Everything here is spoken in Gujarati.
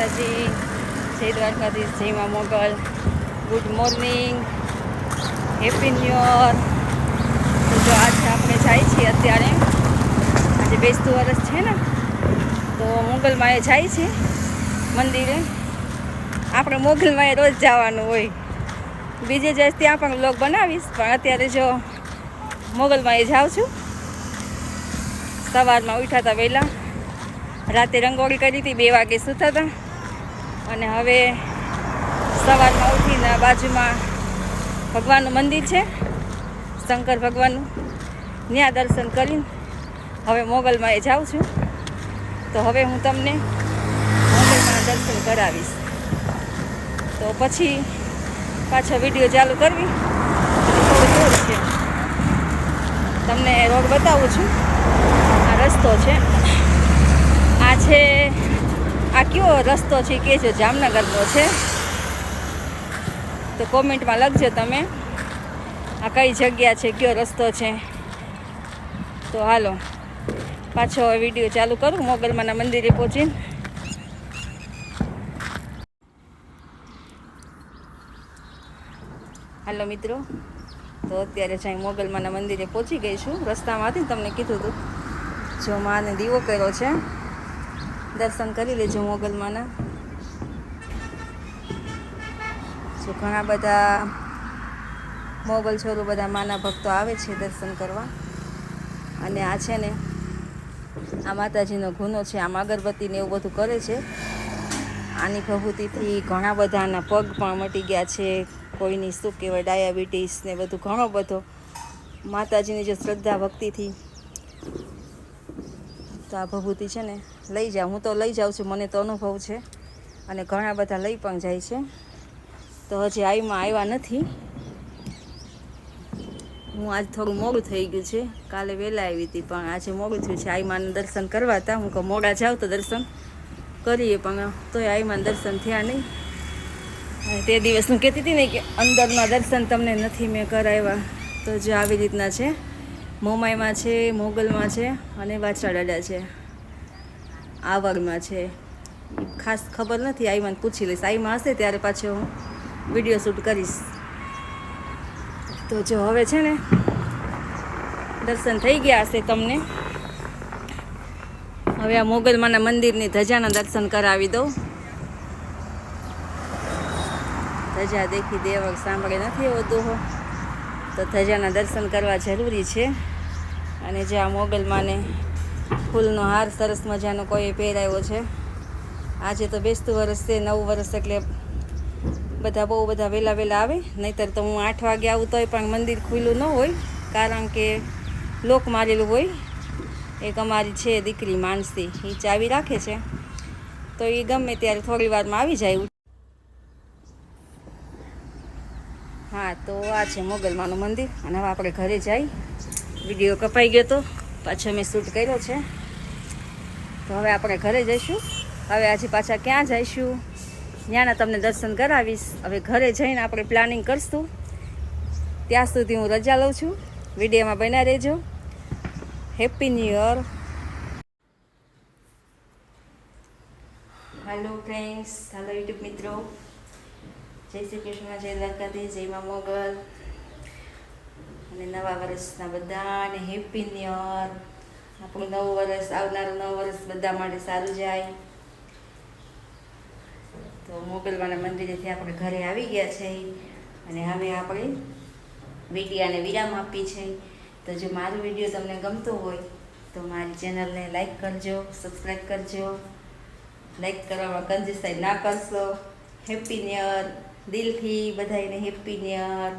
માતાજી, જય દ્વારકાધીશ, જય મા Mogal, good morning, happy new year. તો જો આજે આપણે જાય છીએ અત્યારે, આજે બેસતું વરસ છે ને, તો મોગલમાં એ જાય છે મંદિરે. આપણે મોગલમાં એ રોજ જવાનું હોય, બીજે જાય ત્યાં પણ વ્લોગ બનાવીશ, પણ અત્યારે જો મોગલમાં એ જાઉં છું. સવારમાં ઉઠ્યા હતા વહેલા, રાતે રંગોળી કરી હતી, 2 વાગે સૂતા હતા, અને હવે સવારમાં ઉઠીને બાજુમાં ભગવાનનું મંદિર છે, શંકર ભગવાનનું, ત્યાં દર્શન કરીને હવે મોગલમાં એ જાઉં છું. તો હવે હું તમને મોગલમાં દર્શન કરાવીશ, તો પછી પાછો વિડીયો ચાલુ કરવી. થોડું દૂર છે, તમને રોડ બતાવું છું. આ રસ્તો છે, આ છે, આ કયો રસ્તો છે કે જો જામનગરનો છે, તો કોમેન્ટમાં લખજો તમે આ કઈ જગ્યા છે, કયો રસ્તો છે. તો હાલો પાછો વિડીયો ચાલુ કરું મોગલમાના મંદિરે પહોંચીને. હાલો મિત્રો, તો અત્યારે જઈ મોગલમાના મંદિરે પહોંચી ગઈ છું. રસ્તામાં હતી તમને કીધું હતું, જો માને દીવો કર્યો છે, દર્શન કરી લેજો મોગલમાના. જો ઘણા બધા મોગલ છોરો બધા માના ભક્તો આવે છે દર્શન કરવા. અને આ છે ને, આ માતાજીનો ગુનો છે, આમાં અગરબત્તીને એવું બધું કરે છે. આની પ્રભુતિથી ઘણા બધાના પગ પણ મટી ગયા છે, કોઈની શું કહેવાય ડાયાબિટીસ ને બધું ઘણો બધો. માતાજીની જે શ્રદ્ધા ભક્તિથી તો આ ભભૂતિ છે ને લઈ જાઉં, હું તો લઈ જાઉં છું, મને તો અનુભવ છે, અને ઘણા બધા લઈ પણ જાય છે. તો હજી આવ્યા નથી. હું આજ થોડું મોડું થઈ ગયું છે, કાલે વહેલા આવી હતી, પણ આજે મોડું થયું છે. આઈમાના દર્શન કરવા હતા, હું કહું મોડા જાઉં તો દર્શન કરીએ, પણ તોય આઈમાના દર્શન થયા નહીં. અને તે દિવસ હું કહેતી હતી ને કે અંદરના દર્શન તમને નથી મેં કરાવ્યા, તો જો આવી રીતના છે. મોમાઈમાં છે, મોગલમાં છે, અને વાછરાદાદા છે, આવડમાં છે. ખાસ ખબર નથી, આઈમાને પૂછી લઈશ. આઈમાં હશે ત્યારે પાછો હું વિડીયો શૂટ કરીશ. તો જો હવે છે ને દર્શન થઈ ગયા હશે તમને. હવે આ મોગલમાના મંદિરની ધજાના દર્શન કરાવી દઉં. ધજા દેખી દેવક સાંભળે નથી એવો દોહો, તો ધજાના દર્શન કરવા જરૂરી છે. અને જે આ મોગલમાને ફૂલનો હાર સરસ મજાનો કોઈ પહેરાવ્યો છે. આજે તો બેસતું વરસ છે, 9 વર્ષ, એટલે બધા બહુ બધા વહેલા આવે. નહીંતર તો હું 8 વાગે આવું તોય પણ મંદિર ખુલ્લું ન હોય, કારણ કે લોક મારેલું હોય. એક અમારી છે દીકરી માનસી, એ ચાવી રાખે છે, તો એ ગમે ત્યારે થોડી વારમાં આવી જાય. હા, તો આ છે મોગલમાનું મંદિર. અને હવે આપણે ઘરે જઈ. વિડીયો કપાઈ ગયો તો પાછો મેં શૂટ કર્યો છે, તો હવે આપણે ઘરે જઈશું. હવે આજે પાછા ક્યાં જઈશું, ત્યાંના તમને દર્શન કરાવીશ. હવે ઘરે જઈને આપણે પ્લાનિંગ કરશું. ત્યાં સુધી હું રજા લઉં છું. વિડીયોમાં બન્યા રહેજો. Happy new year. Hello friends, hello YouTube મિત્રો, જય શ્રી કૃષ્ણ, જય દ્વારકાધીશ, જય મા મોગલ, અને નવા વર્ષના બધાને હેપી ન્યૂ યર. આપણું નવું વર્ષ, આવનારું નવું વર્ષ બધા માટે સારું જાય. તો મોગલમાના મંદિરેથી આપણે ઘરે આવી ગયા છે, અને હવે આપણે વિડીયાને વિરામ આપી છે. તો જો મારો વિડીયો તમને ગમતો હોય તો મારી ચેનલને લાઈક કરજો, સબસ્ક્રાઈબ કરજો. લાઈક કરવામાં કંજૂસાઈ ના કરશો. હેપી ન્યૂ યર, દિલથી બધાને હેપી ન્યૂ યર.